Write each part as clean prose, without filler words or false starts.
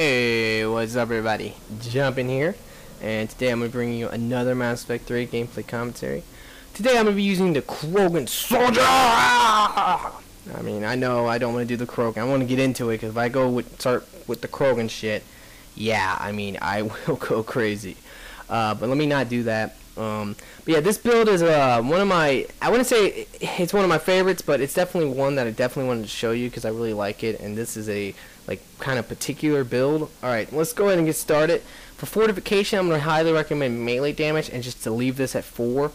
Hey, what's up everybody? Jumpin here, and today I'm going to bring you another Mass Effect 3 gameplay commentary. Today I'm going to be using the Krogan Soldier! I mean, I know I don't want to do the Krogan. I want to get into it, because if I start with the Krogan shit, yeah, I mean, I will go crazy. But let me not do that. But yeah, this build is one of my, I wouldn't say it's one of my favorites, but it's definitely one that I definitely wanted to show you because I really like it, and this is a kind of particular build. Alright, let's go ahead and get started. For fortification, I'm going to highly recommend melee damage, and just to leave this at 4.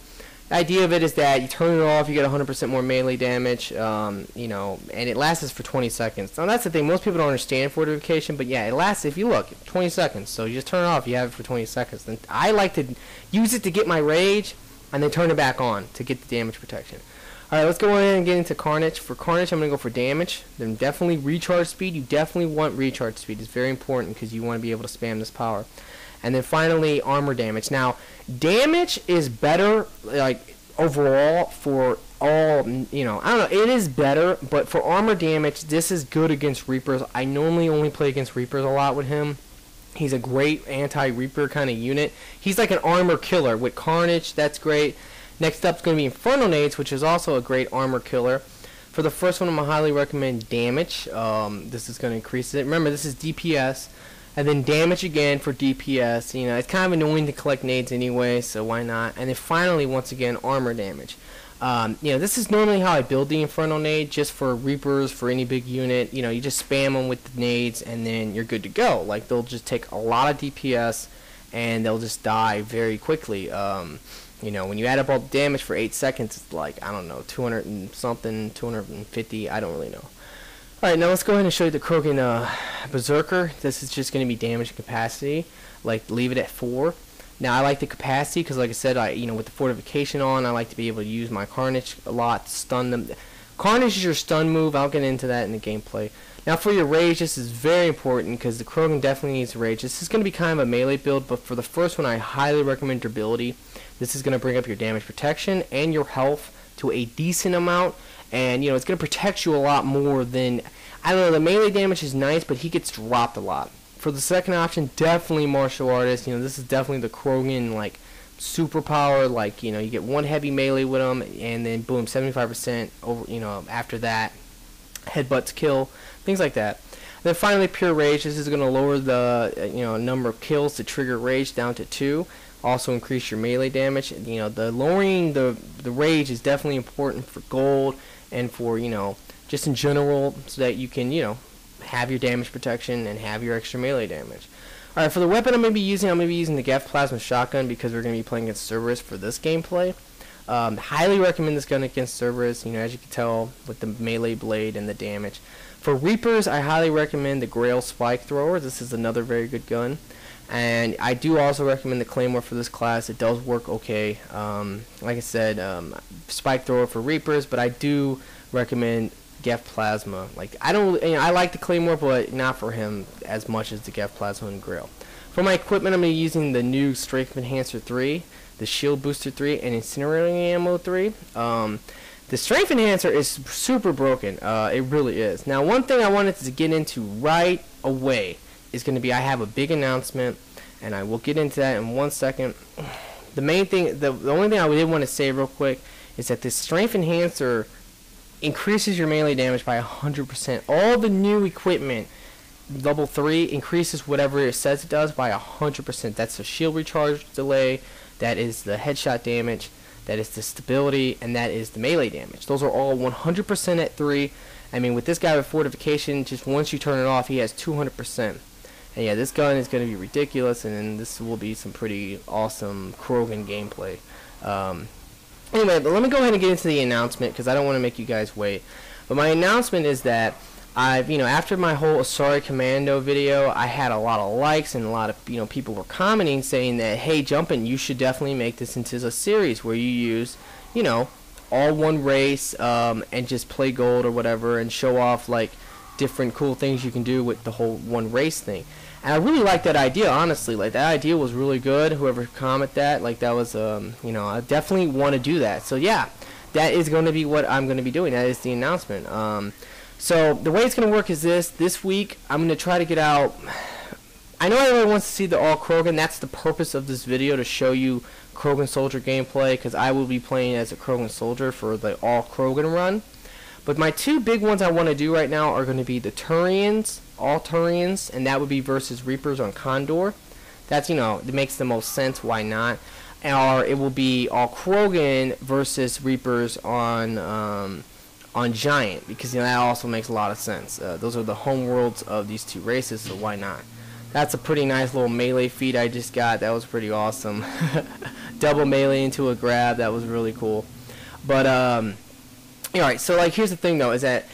The idea of it is that you turn it off, you get 100% more melee damage, you know, and it lasts for 20 seconds. Now that's the thing, most people don't understand fortification, but yeah, it lasts, if you look, 20 seconds. So you just turn it off, you have it for 20 seconds. And I like to use it to get my rage, and then turn it back on to get the damage protection. Alright, let's go ahead and get into Carnage. For Carnage, I'm going to go for damage. Then definitely recharge speed. You definitely want recharge speed. It's very important because you want to be able to spam this power. And then finally, armor damage. Now, damage is better, like, overall for all, you know, I don't know, it is better, but for armor damage, this is good against Reapers. I normally only play against Reapers a lot with him. He's a great anti-Reaper kind of unit. He's like an armor killer. With Carnage, that's great. Next up is going to be Infernal Nades, which is also a great armor killer. For the first one, I'm going to highly recommend damage. This is going to increase it. Remember, this is DPS. And then damage again for DPS. You know, it's kind of annoying to collect nades anyway, so why not? And then finally, once again, armor damage. You know, this is normally how I build the Infernal Nade, just for Reapers, for any big unit. You know, you just spam them with the nades, and then you're good to go. Like, they'll just take a lot of DPS, and they'll just die very quickly. You know, when you add up all the damage for 8 seconds, it's like, I don't know, 200 and something, 250, I don't really know. Alright, now let's go ahead and show you the Krogan Berserker. This is just going to be damage and capacity. Like, leave it at 4. Now, I like the capacity because, like I said, you know, with the fortification on, I like to be able to use my Carnage a lot to stun them. Carnage is your stun move. I'll get into that in the gameplay. Now, for your rage, this is very important because the Krogan definitely needs rage. This is going to be kind of a melee build, but for the first one, I highly recommend durability. This is going to bring up your damage protection and your health to a decent amount, and you know, it's going to protect you a lot more than, I don't know, the melee damage is nice, but he gets dropped a lot. For the second option, definitely martial artist. You know, this is definitely the Krogan, like, superpower. Like, you know, you get one heavy melee with him, and then boom, 75% over, you know, after that, headbutts kill, things like that. Then finally, pure rage. This is going to lower the, you know, number of kills to trigger rage down to 2. Also increase your melee damage. You know, the lowering the rage is definitely important for gold and for, you know, just in general, so that you can, you know, have your damage protection and have your extra melee damage. Alright, for the weapon I'm going to be using the Geth Plasma Shotgun because we're going to be playing against Cerberus for this gameplay. Highly recommend this gun against Cerberus, you know, as you can tell with the melee blade and the damage. For Reapers, I highly recommend the Grail Spike Thrower. This is another very good gun. And I do also recommend the Claymore for this class. It does work okay. Like I said, Spike Thrower for Reapers, but I do recommend Geth Plasma. Like, I don't, you know, I like the Claymore, but not for him as much as the Geth Plasma and Grail. For my equipment, I'm going to be using the new Strength Enhancer 3, the Shield Booster 3, and Incinerating Ammo 3. The Strength Enhancer is super broken. It really is. Now, one thing I wanted to get into right away is going to be, I have a big announcement, and I will get into that in 1 second. The main thing, the only thing I did want to say real quick is that this Strength Enhancer increases your melee damage by 100%. All the new equipment, level 3, increases whatever it says it does by 100%. That's the shield recharge delay, that is the headshot damage, that is the stability, and that is the melee damage. Those are all 100% at 3. I mean, with this guy with fortification, just once you turn it off, he has 200%. And yeah, this gun is going to be ridiculous, and this will be some pretty awesome Krogan gameplay. Anyway, but let me go ahead and get into the announcement, because I don't want to make you guys wait. But my announcement is that I've, you know, after my whole Asari Commando video, I had a lot of likes, and a lot of, you know, people were commenting saying that, hey, Jumpin', you should definitely make this into a series where you use, you know, all one race, and just play gold or whatever, and show off, like, different cool things you can do with the whole one race thing. And I really like that idea, honestly. Like, that idea was really good. Whoever commented that, like, that was, you know, I definitely want to do that. So, yeah, that is going to be what I'm going to be doing. That is the announcement. So, the way it's going to work is this. This week, I'm going to try to get out I know everyone wants to see the all Krogan. That's the purpose of this video, to show you Krogan Soldier gameplay, because I will be playing as a Krogan Soldier for the all Krogan run. But my two big ones I want to do right now are going to be the Turians, all Turians, and that would be versus Reapers on Condor. That's, you know, it makes the most sense. Why not? Or it will be all Krogan versus Reapers on Giant, because, you know, that also makes a lot of sense. Those are the home worlds of these two races, so why not? That's a pretty nice little melee feat I just got. That was pretty awesome. Double melee into a grab. That was really cool. But alright, so like here's the thing though, is that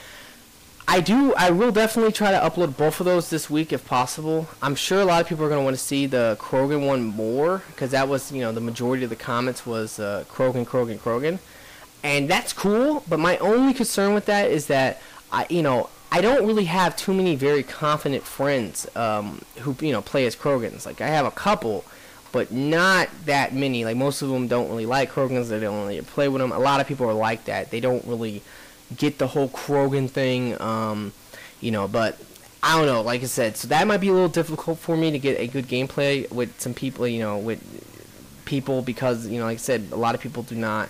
I will definitely try to upload both of those this week if possible. I'm sure a lot of people are going to want to see the Krogan one more, because that was, you know, the majority of the comments was Krogan, Krogan, Krogan. And that's cool, but my only concern with that is that I don't really have too many very confident friends who, you know, play as Krogans. Like, I have a couple, but not that many. Like, most of them don't really like Krogans. They don't really play with them. A lot of people are like that. They don't really get the whole Krogan thing, you know, but I don't know, like I said, so that might be a little difficult for me to get a good gameplay with some people, you know, because, you know, like I said, a lot of people do not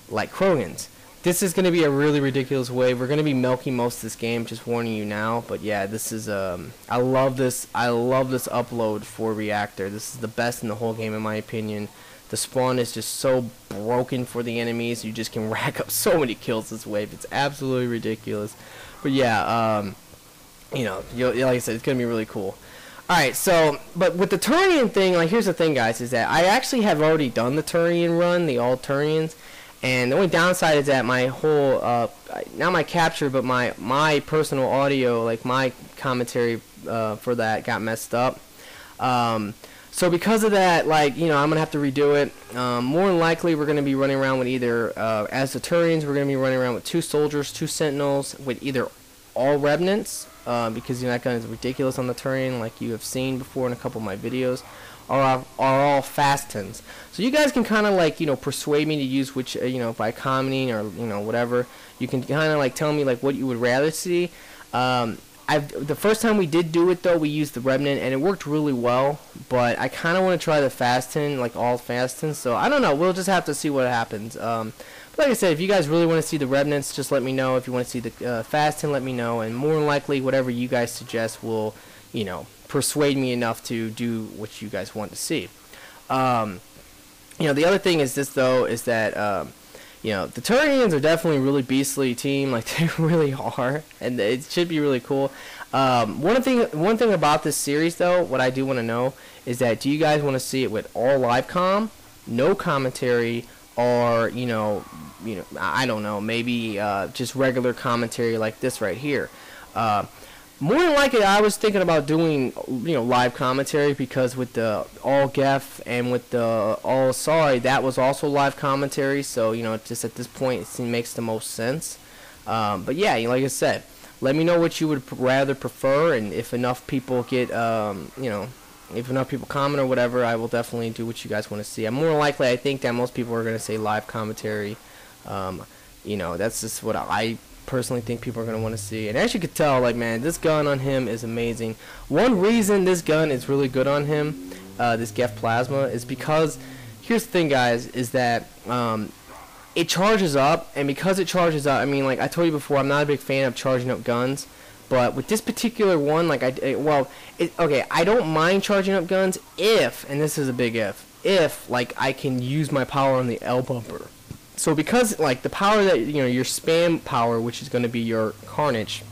like Krogans. This is going to be a really ridiculous wave. We're going to be milking most of this game, just warning you now. But yeah, this is I love this upload for Reactor. This is the best in the whole game in my opinion. The spawn is just so broken for the enemies. You just can rack up so many kills this wave. It's absolutely ridiculous. But yeah, you know, like I said, it's going to be really cool. Alright, so, but with the Turian thing, like, here's the thing, guys, is that I actually have already done the Turian run, the all Turians. And the only downside is that my whole, not my capture, but my personal audio, like my commentary for that got messed up. So because of that, like, you know, I'm going to have to redo it. More than likely, we're going to be running around with either, as the Turians, we're going to be running around with 2 soldiers, 2 sentinels, with either all Revenants, because, you know, that gun is ridiculous on the Turian, like you have seen before in a couple of my videos. Are all Fastons. So you guys can kind of, like, you know, persuade me to use which, you know, by commenting or, you know, whatever. You can kind of, like, tell me, like, what you would rather see. The first time we did do it, though, we used the Revenant, and it worked really well. But I kind of want to try the Faston, like, all Fastons. So I don't know. We'll just have to see what happens. But like I said, if you guys really want to see the Revenants, just let me know. If you want to see the Faston, let me know. And more than likely, whatever you guys suggest will, you know, persuade me enough to do what you guys want to see. You know, the other thing is this, though, is that you know, the Turians are definitely a really beastly team, like they really are, and it should be really cool. One thing about this series, though, what I do want to know is that, do you guys want to see it with all live comm, no commentary, or you know, I don't know, maybe just regular commentary like this right here? More than likely, I was thinking about doing, you know, live commentary, because with the all Gef and with the all Sorry, that was also live commentary. So, you know, just at this point, it makes the most sense. But yeah, like I said, let me know what you would rather prefer, and if enough people get, you know, if enough people comment or whatever, I will definitely do what you guys want to see. I'm more likely, I think that most people are going to say live commentary. You know, that's just what I personally think people are going to want to see. And as you could tell, like, man, this gun on him is amazing. One reason this gun is really good on him, this Gef Plasma, is because, here's the thing, guys, is that it charges up, and because it charges up, I mean, like I told you before, I'm not a big fan of charging up guns, but with this particular one, like, okay, I don't mind charging up guns if, and this is a big if, like, I can use my power on the L bumper. So because, like, the power that, you know, your spam power, which is going to be your Carnage,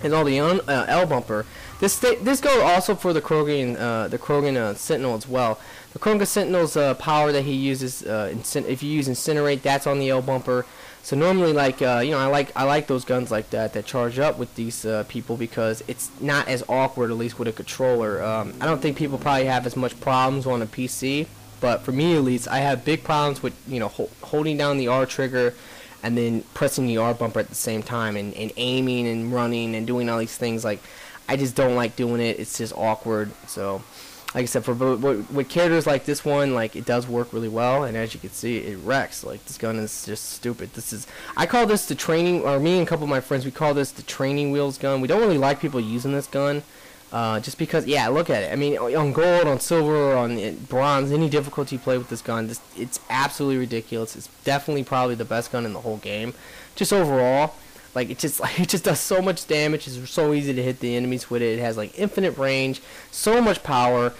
and all the L bumper, this goes also for the Krogan Sentinel as well. The Krogan Sentinel's power that he uses, if you use Incinerate, that's on the L bumper. So normally, like, you know, I like those guns like that charge up with these people, because it's not as awkward, at least with a controller. I don't think people probably have as much problems on a PC. But for me, at least, I have big problems with, you know, holding down the R trigger and then pressing the R bumper at the same time, and aiming and running and doing all these things. Like, I just don't like doing it. It's just awkward. So, like I said, for with characters like this one, like, it does work really well. And as you can see, it wrecks. Like, this gun is just stupid. I call this the training, or me and a couple of my friends, we call this the training wheels gun. We don't really like people using this gun. Just because, yeah, look at it. I mean, on gold, on silver, on bronze, any difficulty you play with this gun, it's absolutely ridiculous. It's definitely probably the best gun in the whole game. Just overall, like it just does so much damage. It's so easy to hit the enemies with it. It has like infinite range, so much power.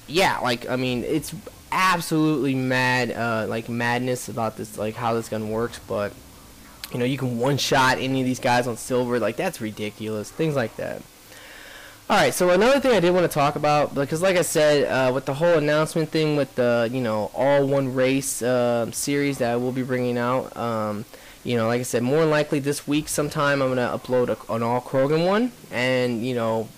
Yeah, like I mean, it's absolutely mad, like madness about this, like how this gun works. But you know, you can one-shot any of these guys on silver. Like that's ridiculous. Things like that. Alright, so another thing I did want to talk about, because like I said, with the whole announcement thing with the, you know, all one race series that I will be bringing out, you know, like I said, more than likely this week sometime I'm going to upload an all Krogan one, and, you know,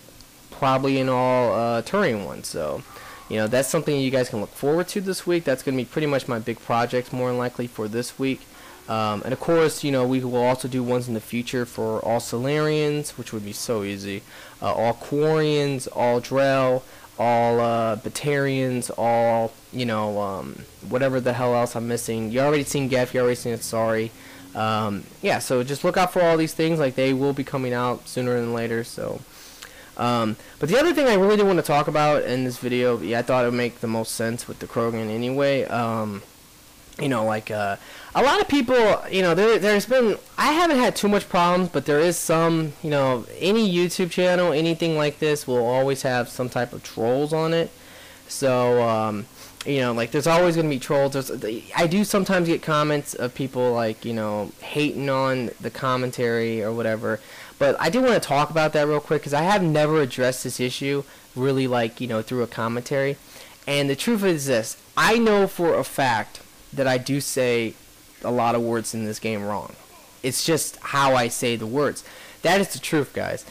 probably an all Turian one, so, you know, that's something you guys can look forward to this week. That's going to be pretty much my big project, more than likely, for this week. And of course, you know, we will also do ones in the future for all Solarians, which would be so easy. All Quarians, all Drell, all Batarians, all, you know, whatever the hell else I'm missing. You already seen Geth, you already seen Sorry. Yeah, so just look out for all these things. Like, they will be coming out sooner than later, so. But the other thing I really did want to talk about in this video, yeah, I thought it would make the most sense with the Krogan anyway. You know, like, a lot of people, you know, there's been, I haven't had too much problems, but there is some, you know, any YouTube channel, anything like this will always have some type of trolls on it. So, you know, like, there's always going to be trolls. I do sometimes get comments of people, like, you know, hating on the commentary or whatever. But I do want to talk about that real quick, because I have never addressed this issue really, like, you know, through a commentary. And the truth is this, I know for a fact that I do say a lot of words in this game wrong. It's just how I say the words. That is the truth, guys.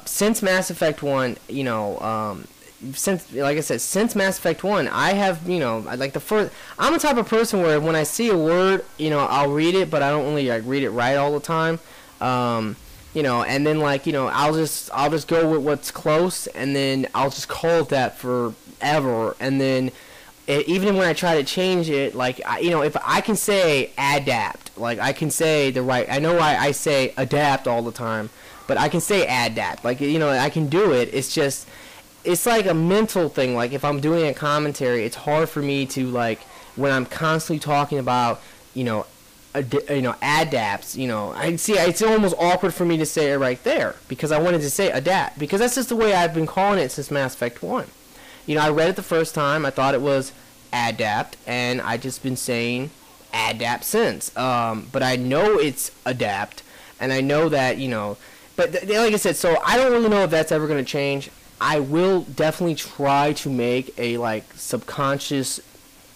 Since Mass Effect 1, you know, since, like I said, since Mass Effect 1, I have, you know, like I'm the type of person where when I see a word, you know, I'll read it, but I don't really, like, read it right all the time. You know, and then, like, you know, I'll just go with what's close, and then I'll just call it that forever, and then even when I try to change it, like, you know, if I can say adapt, like, I can say the right, I know I say adapt all the time, but I can say adapt, like, you know, I can do it. It's just, it's like a mental thing. Like, if I'm doing a commentary, it's hard for me to, like, when I'm constantly talking about, you know, adapts, you know, I see it's almost awkward for me to say it right there, because I wanted to say adapt, because that's just the way I've been calling it since Mass Effect 1. You know, I read it the first time, I thought it was adapt, and I just been saying adapt since. But I know it's adapt, and I know that, you know, but like I said, so I don't really know if that's ever going to change. I will definitely try to make a, like, subconscious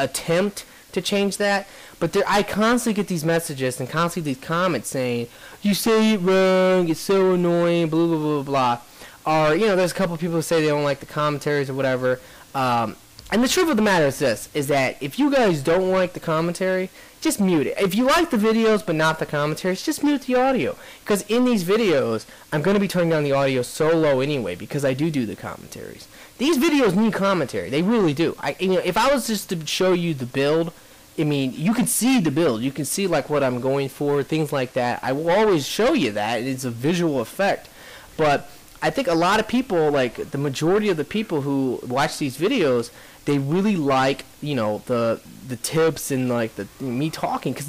attempt to change that, but I constantly get these messages and constantly these comments saying, you say it wrong, it's so annoying, blah, blah, blah, blah. Or, you know, there's a couple people who say they don't like the commentaries or whatever. And the truth of the matter is this, is that if you guys don't like the commentary, just mute it. If you like the videos but not the commentaries, just mute the audio. Because in these videos, I'm going to be turning down the audio so low anyway, because I do the commentaries. These videos need commentary. They really do. You know, if I was just to show you the build, I mean, you can see the build. You can see, like, what I'm going for, things like that. I will always show you that. It's a visual effect. But I think a lot of people, like, the majority of the people who watch these videos, they really like, you know, the tips and, like, me talking, because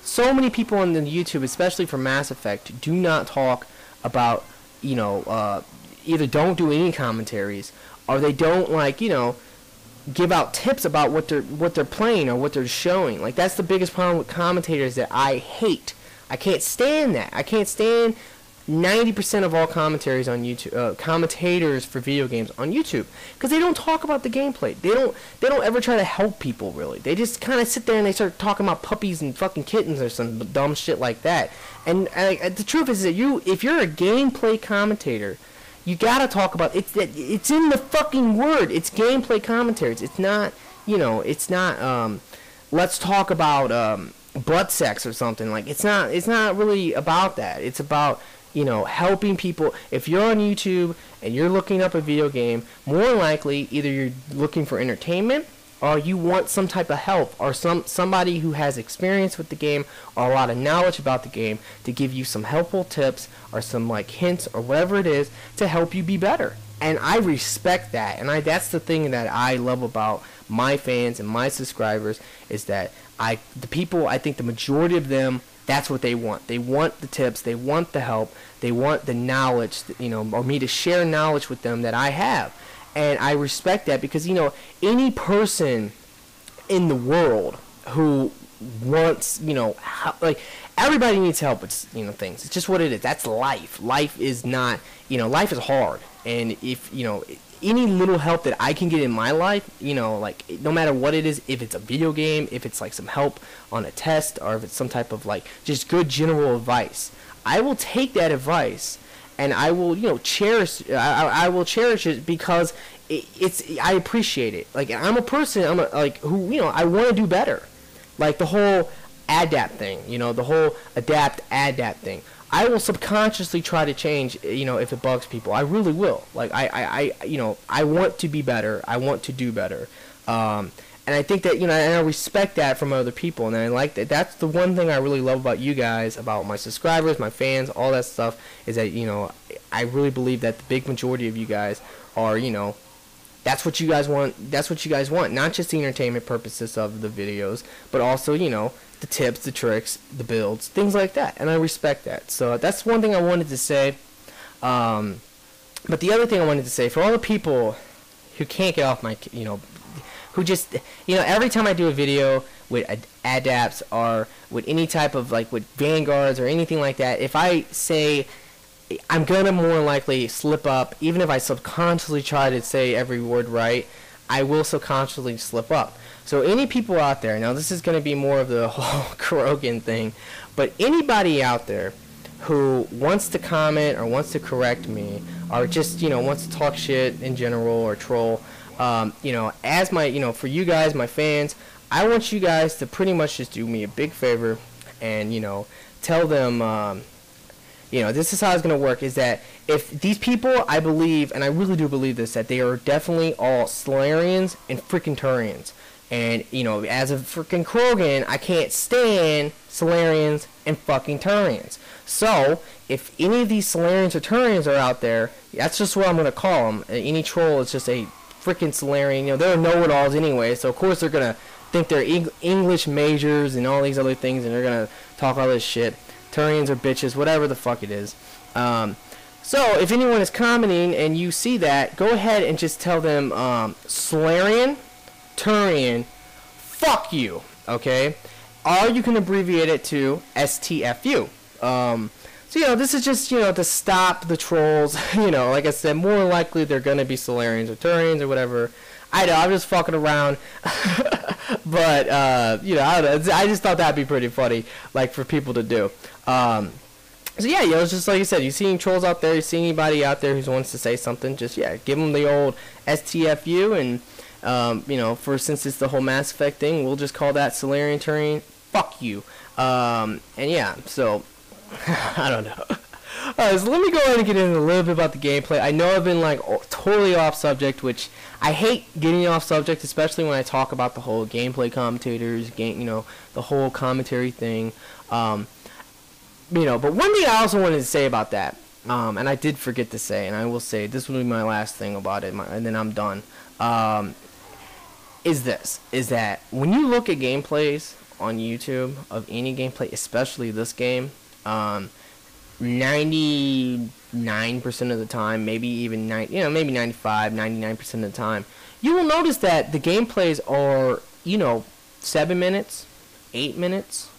so many people on the YouTube, especially for Mass Effect, do not talk about, you know, either don't do any commentaries, or they don't, like, you know, give out tips about what they're playing or what they're showing. Like, that's the biggest problem with commentators that I hate. I can't stand that. I can't stand 90% of all commentaries on YouTube, commentators for video games on YouTube, because they don't talk about the gameplay. They don't ever try to help people, really. They just kind of sit there and they start talking about puppies and fucking kittens or some dumb shit like that. And the truth is that if you're a gameplay commentator, you gotta talk about it's in the fucking word. It's gameplay commentaries. It's not, you know, it's not let's talk about butt sex or something. Like, it's not really about that. It's about, you know, helping people. If you're on YouTube and you're looking up a video game, more than likely either you're looking for entertainment or you want some type of help, or somebody who has experience with the game or a lot of knowledge about the game to give you some helpful tips or some like hints or whatever it is to help you be better. And I respect that, and that's the thing that I love about my fans and my subscribers, is that the people, I think the majority of them, that's what they want. They want the tips, they want the help, they want the knowledge, or me to share knowledge with them that I have. And I respect that, because, any person in the world who wants, like, everybody needs help with, things. It's just what it is. That's life. Life is not, life is hard. And if, any little help that I can get in my life, like, no matter what it is, if it's a video game, if it's, like, some help on a test, or if it's some type of, like, just good general advice, I will take that advice. And I will, cherish. I will cherish it, because I appreciate it. Like, I'm a person. Who, I want to do better. Like the whole adapt thing. The whole adapt thing. I will subconsciously try to change. If it bugs people, I really will. Like I want to be better. I want to do better. And I think that, and I respect that from other people, and I like that. That's the one thing I really love about you guys, about my subscribers, my fans, all that stuff, is that, I really believe that the big majority of you guys are, that's what you guys want. That's what you guys want, not just the entertainment purposes of the videos, but also, the tips, the tricks, the builds, things like that, and I respect that. So that's one thing I wanted to say. But the other thing I wanted to say, for all the people who can't get off my, who just, every time I do a video with adapts or with any type of, like, with vanguards or anything like that, if I say I'm gonna more likely slip up, even if I subconsciously try to say every word right, I will subconsciously slip up. So any people out there, now this is gonna be more of the whole Krogan thing, but anybody out there who wants to comment or wants to correct me, or just, wants to talk shit in general or troll, as my, for you guys, my fans, I want you guys to pretty much just do me a big favor and, tell them, this is how it's going to work, is that if these people, I believe, and I really do believe this, that they are definitely all Solarians and freaking Turians. And, as a freaking Krogan, I can't stand Solarians and fucking Turians. So, if any of these Solarians or Turians are out there, that's just what I'm going to call them. Any troll is just a freaking Solarian. They're know-it-alls anyway, so of course they're going to think they're English majors and all these other things, and they're going to talk all this shit. Turians are bitches, whatever the fuck it is. So, if anyone is commenting and you see that, go ahead and just tell them, Solarian, Turian, fuck you, okay? Or you can abbreviate it to STFU. So, this is just, to stop the trolls. Like I said, more likely they're going to be Solarians or Turians or whatever. I know, I'm just fucking around. But, I don't know. I just thought that'd be pretty funny, like, for people to do. So, yeah, it's just like you said. You see any trolls out there, you see anybody out there who wants to say something, just, give them the old STFU, and, since it's the whole Mass Effect thing, we'll just call that Solarian Turian. Fuck you. And, yeah, so, I don't know. Alright, so let me go ahead and get into a little bit about the gameplay. I know I've been, like, totally off subject, which I hate getting off subject, especially when I talk about the whole gameplay commentators, the whole commentary thing. But one thing I also wanted to say about that, and I did forget to say, and I will say, this will be my last thing about it, and then I'm done, is that when you look at gameplays on YouTube of any gameplay, especially this game, 99% of the time, maybe even maybe 95, 99% of the time, you will notice that the gameplays are, 7 minutes, 8 minutes,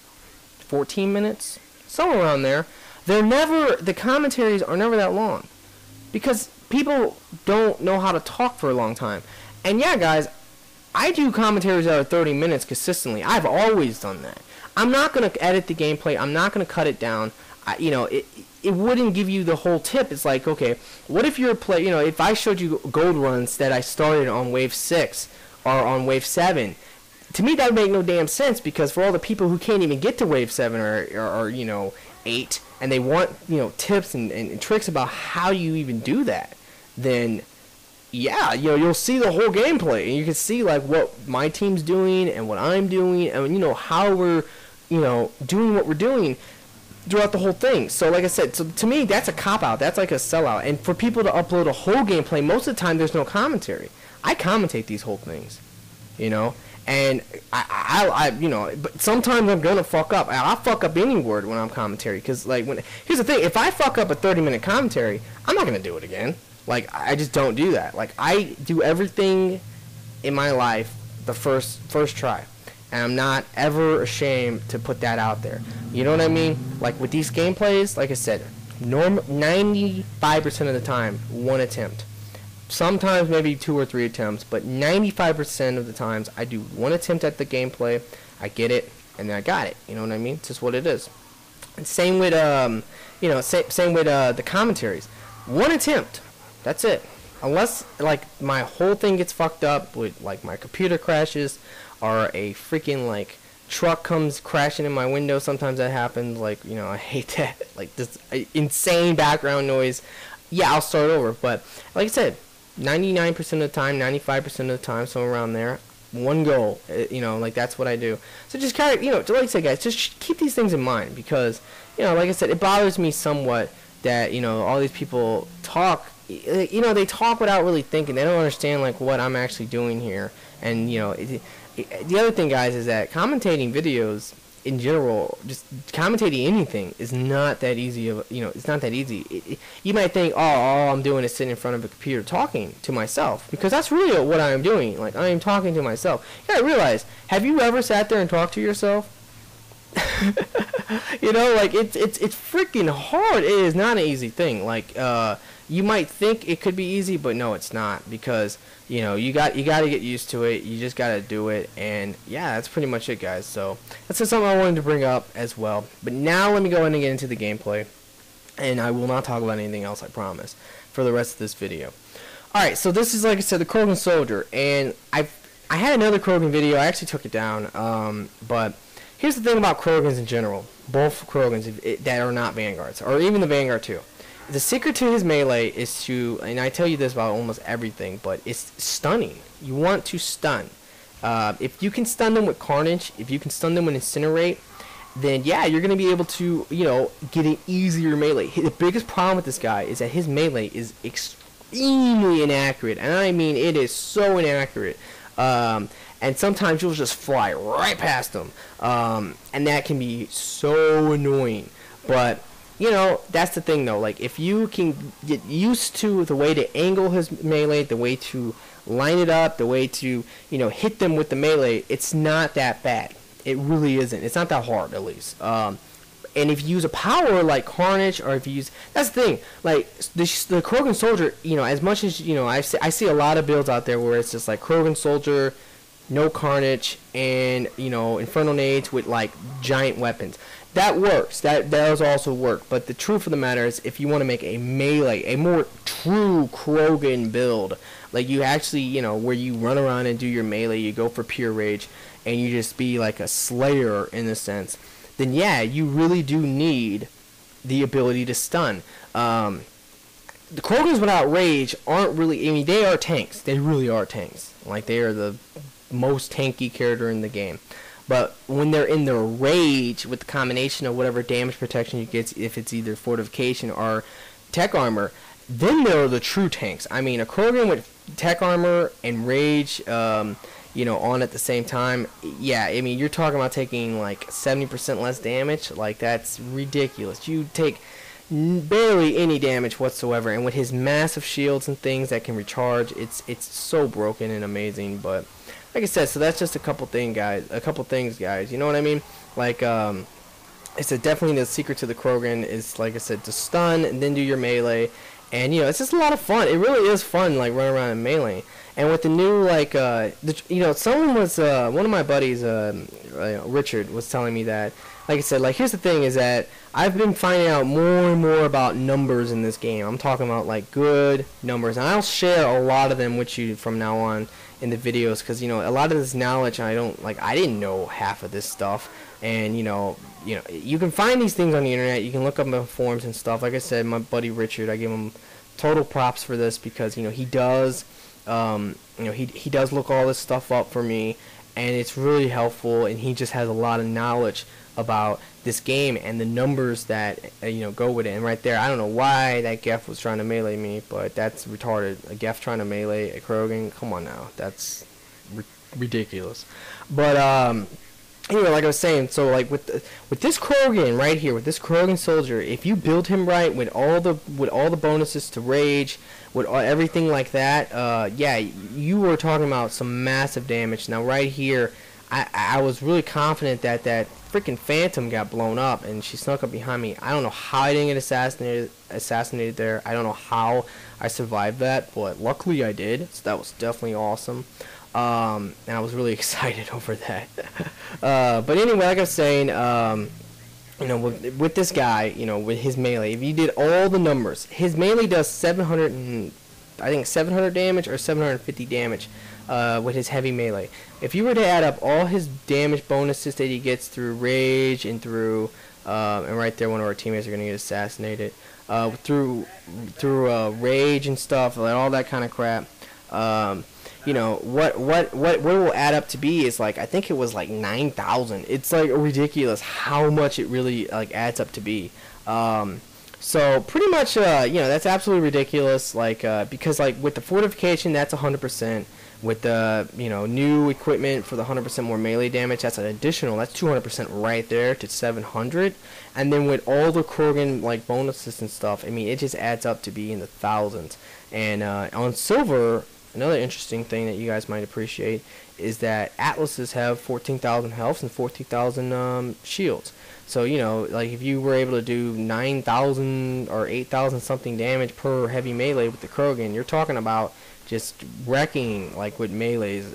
14 minutes, somewhere around there. The commentaries are never that long, because people don't know how to talk for a long time. And yeah, guys, I do commentaries that are 30 minutes consistently. I've always done that. I'm not going to edit the gameplay. I'm not going to cut it down. It wouldn't give you the whole tip. It's like, okay, what if you're if I showed you gold runs that I started on wave 6 or on wave 7, to me that would make no damn sense, because for all the people who can't even get to wave 7 or 8, and they want, tips and tricks about how you even do that, then yeah, you know, you'll see the whole gameplay, and you can see like what my team's doing and what I'm doing, and you know how we're, you know, doing what we're doing throughout the whole thing. So like I said, so to me that's a cop out. That's like a sellout. And for people to upload a whole gameplay, most of the time there's no commentary. I commentate these whole things, you know, and I you know, but sometimes I'm gonna fuck up. I'll fuck up any word when I'm commentary, because like here's the thing: if I fuck up a 30-minute commentary, I'm not gonna do it again. Like, I just don't do that. Like, I do everything in my life the first try. And I'm not ever ashamed to put that out there. You know what I mean? Like, with these gameplays, like I said, 95% of the time, one attempt. Sometimes maybe 2 or 3 attempts, but 95% of the times, I do one attempt at the gameplay, I get it, and then I got it. You know what I mean? It's just what it is. And same with, you know, same with the commentaries. One attempt. That's it. Unless, like, my whole thing gets fucked up with, like, my computer crashes, or a freaking, like, truck comes crashing in my window. Sometimes that happens. Like, you know, I hate that. Like, this insane background noise. Yeah, I'll start over. But, like I said, 99% of the time, 95% of the time, somewhere around there, one goal. You know, like, that's what I do. So just kind of, you know, like I said, guys, just keep these things in mind. Because, you know, like I said, it bothers me somewhat that, you know, all these people talk. You know, they talk without really thinking. They don't understand, like, what I'm actually doing here. And, you know, the other thing, guys, is that commentating videos in general, just commentating anything, is not that easy. You know, it's not that easy. You might think, oh, all I'm doing is sitting in front of a computer talking to myself, because that's really what I'm doing. Like, I am talking to myself. You gotta realize, have you ever sat there and talked to yourself? You know, like, it's freaking hard. It is not an easy thing. Like, you might think it could be easy, but no, it's not, because, you know, you got to get used to it. You just got to do it. And yeah, that's pretty much it, guys. So that's just something I wanted to bring up as well. But now let me go in and get into the gameplay, and I will not talk about anything else, I promise, for the rest of this video. Alright, so this is, like I said, the Krogan Soldier, and I had another Krogan video. I actually took it down, but here's the thing about Krogans in general, both Krogans that are not Vanguards, or even the Vanguard 2. The secret to his melee is to, and I tell you this about almost everything, but it's stunning. You want to stun. If you can stun them with Carnage, if you can stun them with Incinerate, then yeah, you're going to be able to, you know, get an easier melee. The biggest problem with this guy is that his melee is extremely inaccurate, and I mean it is so inaccurate. And sometimes you'll just fly right past him, and that can be so annoying. But you know, that's the thing though, like, if you can get used to the way to angle his melee, the way to line it up, the way to, you know, hit them with the melee, it's not that bad. It really isn't. It's not that hard, at least. And if you use a power like Carnage, or if you use, that's the thing, like, the Krogan Soldier, you know, as much as, you know, I see a lot of builds out there where it's just like Krogan Soldier, no Carnage, and, you know, Infernal Nades with, like, giant weapons. That works. That does also work. But the truth of the matter is, if you want to make a melee, a more true Krogan build, like you actually, you know, where you run around and do your melee, you go for pure rage, and you just be like a slayer in a sense, then yeah, you really do need the ability to stun. The Krogans without rage aren't really, I mean, they are tanks. They really are tanks. Like, they are the most tanky character in the game. But when they're in their rage, with the combination of whatever damage protection you get, if it's either fortification or tech armor, then they're the true tanks. I mean, a Krogan with tech armor and rage, you know, on at the same time, yeah, I mean, you're talking about taking like 70% less damage. Like, that's ridiculous. You take barely any damage whatsoever, and with his massive shields and things that can recharge, it's so broken and amazing. But like I said, so that's just a couple things, guys. You know what I mean? Like, it's definitely the secret to the Krogan is, like I said, to stun and then do your melee. And, you know, it's just a lot of fun. It really is fun, like, running around in melee. And with the new, like, you know, someone was, one of my buddies, Richard, was telling me that, like I said, like, here's the thing is that I've been finding out more and more about numbers in this game. I'm talking about, like, good numbers. And I'll share a lot of them with you from now on in the videos, because, you know, a lot of this knowledge, I didn't know half of this stuff. And, you know, you can find these things on the internet. You can look up on forums and stuff. Like I said, my buddy Richard, I give him total props for this, because, you know, he does He does look all this stuff up for me, and it's really helpful, and he just has a lot of knowledge about this game and the numbers that go with it. And right there, I don't know why that Gef was trying to melee me, but that's retarded. A Gef trying to melee a Krogan, come on now, that's ridiculous. But like I was saying, so like with this Krogan right here, with this Krogan soldier, if you build him right with all the bonuses to rage, with everything like that, yeah, you were talking about some massive damage. Now right here, I was really confident that freaking Phantom got blown up, and she snuck up behind me. I don't know how I didn't get assassinated there. I don't know how I survived that, but luckily I did. So that was definitely awesome. And I was really excited over that. But anyway, like I was saying, with this guy, with his melee, if you did all the numbers, his melee does 700 damage or 750 damage with his heavy melee. If you were to add up all his damage bonuses that he gets through rage and through and right there, one of our teammates are gonna get assassinated through rage and stuff, like all that kind of crap. What it will add up to be is like, I think it was like 9,000. It's like ridiculous how much it really like adds up to be. So pretty much that's absolutely ridiculous, like because like with the fortification, that's 100%. With the new equipment for the 100% more melee damage, that's an additional, that's 200% right there to 700. And then with all the Krogan like bonuses and stuff, I mean, it just adds up to be in the thousands. And on silver, another interesting thing that you guys might appreciate is that Atlases have 14,000 health and 14,000 shields. So like if you were able to do 9,000 or 8,000 something damage per heavy melee with the Krogan, you're talking about just wrecking like with melees,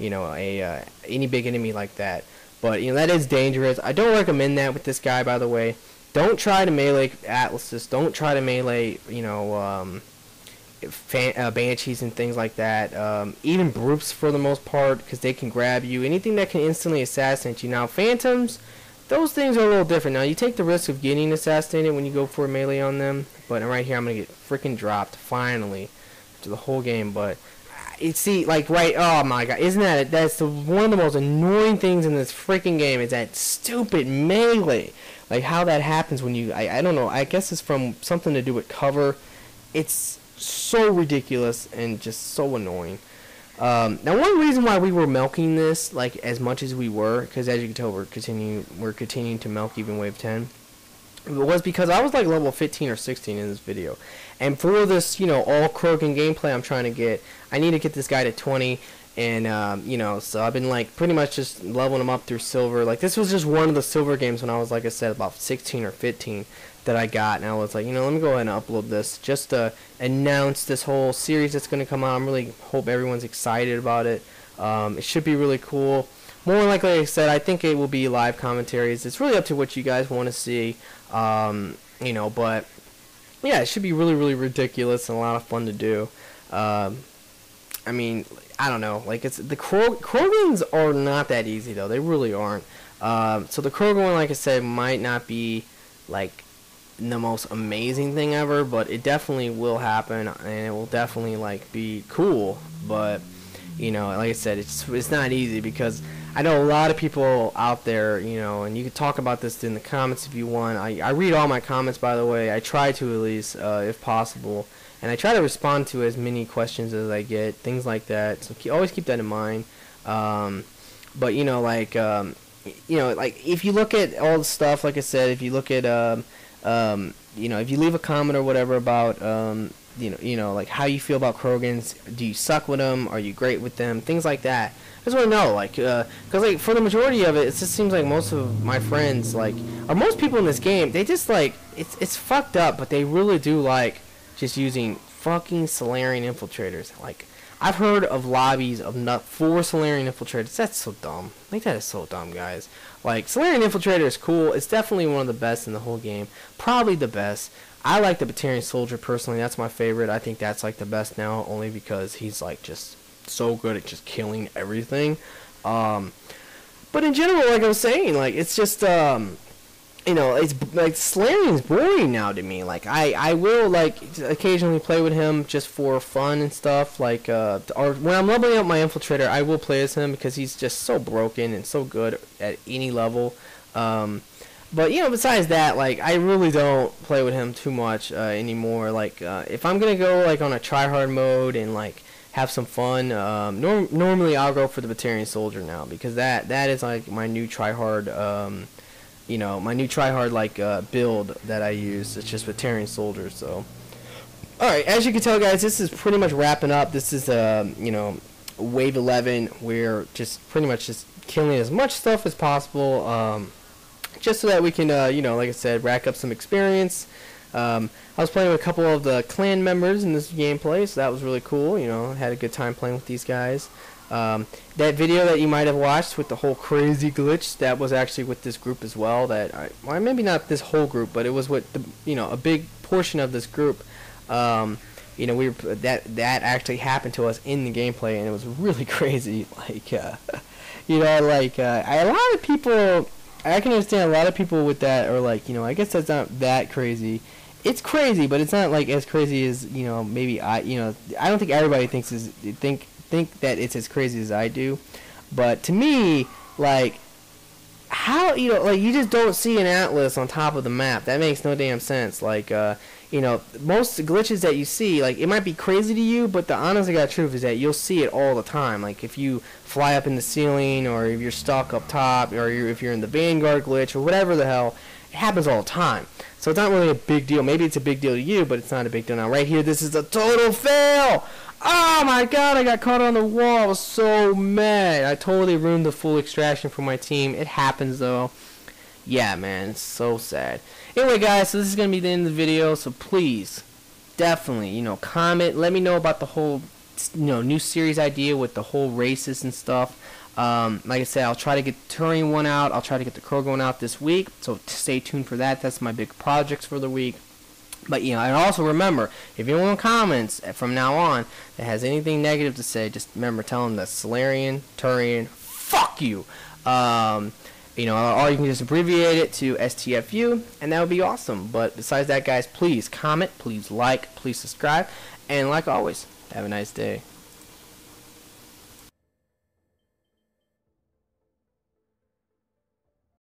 any big enemy like that. But that is dangerous. I don't recommend that with this guy, by the way. Don't try to melee Atlases. Don't try to melee Banshees and things like that. Even Brutes for the most part, because they can grab you. Anything that can instantly assassinate you. Now Phantoms, those things are a little different. Now you take the risk of getting assassinated when you go for a melee on them. But right here, I'm gonna get freaking dropped finally to the whole game. But oh my god, isn't that's one of the most annoying things in this freaking game, is that stupid melee. Like how that happens when you, I don't know, I guess it's from something to do with cover. It's so ridiculous and just so annoying. Now one reason why we were milking this like as much as we were, because as you can tell, we're continuing to milk even wave 10, was because I was like level 15 or 16 in this video, and for this all Krogan gameplay I'm trying to get, I need to get this guy to 20. And so I've been like pretty much just leveling him up through silver. Like this was just one of the silver games when I was, like I said, about 16 or 15 that I got, and I was like, let me go ahead and upload this just to announce this whole series that's going to come out. I really hope everyone's excited about it. It should be really cool. More likely, like I said, I think it will be live commentaries. It's really up to what you guys want to see. But yeah, it should be really, really ridiculous and a lot of fun to do. I mean, I don't know. Like, it's the Krogans are not that easy though. They really aren't. So the Krogan one, like I said, might not be like the most amazing thing ever, but it definitely will happen, and it will definitely like be cool. But like I said, it's not easy, because I know a lot of people out there, and you can talk about this in the comments if you want. I read all my comments, by the way. I try to, at least, if possible. And I try to respond to as many questions as I get, things like that. So always keep that in mind. But like if you look at all the stuff, like I said, if you look at if you leave a comment or whatever about like how you feel about Krogans, do you suck with them? Are you great with them? Things like that. I just want to know, like, because like for the majority of it, it just seems like most of my friends, like, or most people in this game, they just like it's fucked up, but they really do like just using fucking Solarian infiltrators. Like, I've heard of lobbies of 4 Solarian infiltrators. That's so dumb. Like, that is so dumb, guys. Like, Solarian infiltrator is cool. It's definitely one of the best in the whole game. Probably the best. I like the Batarian Soldier personally. That's my favorite. I think that's like the best now, only because he's like just so good at just killing everything. But in general, like I was saying, like, it's just you know, it's like Solarian's boring now to me. Like I will like occasionally play with him just for fun and stuff. Like or when I'm leveling up my infiltrator, I will play as him because he's just so broken and so good at any level. But you know, besides that, like I really don't play with him too much anymore. Like if I'm gonna go like on a try-hard mode and like have some fun, normally I'll go for the Batarian Soldier now because that is like my new try-hard. You know, my new try-hard like build that I use. It's just Batarian Soldier. So, all right, as you can tell, guys, this is pretty much wrapping up. This is you know, wave 11. We're just pretty much just killing as much stuff as possible, just so that we can, you know, like I said, rack up some experience. I was playing with a couple of the clan members in this gameplay, so that was really cool. You know, had a good time playing with these guys. That video that you might have watched with the whole crazy glitch, that was actually with this group as well. Well, maybe not this whole group, but it was with the, you know, a big portion of this group. You know, that actually happened to us in the gameplay, and it was really crazy. Like, you know, like a lot of people, I can understand a lot of people with that are like, you know, I guess that's not that crazy. It's crazy, but it's not like as crazy as, you know, maybe you know, I don't think everybody think that it's as crazy as I do, but to me, like, how, you know, like, you just don't see an atlas on top of the map. That makes no damn sense. Like, you know, most glitches that you see, like, it might be crazy to you, but the honest to God truth is that you'll see it all the time. Like, if you fly up in the ceiling, or if you're stuck up top, or if you're in the Vanguard glitch, or whatever the hell, it happens all the time. So it's not really a big deal. Maybe it's a big deal to you, but it's not a big deal. Now, right here, this is a total fail! Oh my god, I got caught on the wall. I was so mad. I totally ruined the full extraction for my team. It happens, though. Yeah, man, it's so sad. Anyway, guys, so this is going to be the end of the video, so please, definitely, you know, comment. Let me know about the whole, you know, new series idea with the whole races and stuff. Like I said, I'll try to get the Turian one out. I'll try to get the Krogan one out this week, so stay tuned for that. That's my big projects for the week. But, you know, and also remember, if anyone comments from now on that has anything negative to say, just remember, tell them that Solarian, Turian, fuck you. You know, or you can just abbreviate it to STFU, and that would be awesome. But besides that, guys, please comment, please like, please subscribe, and like always, have a nice day.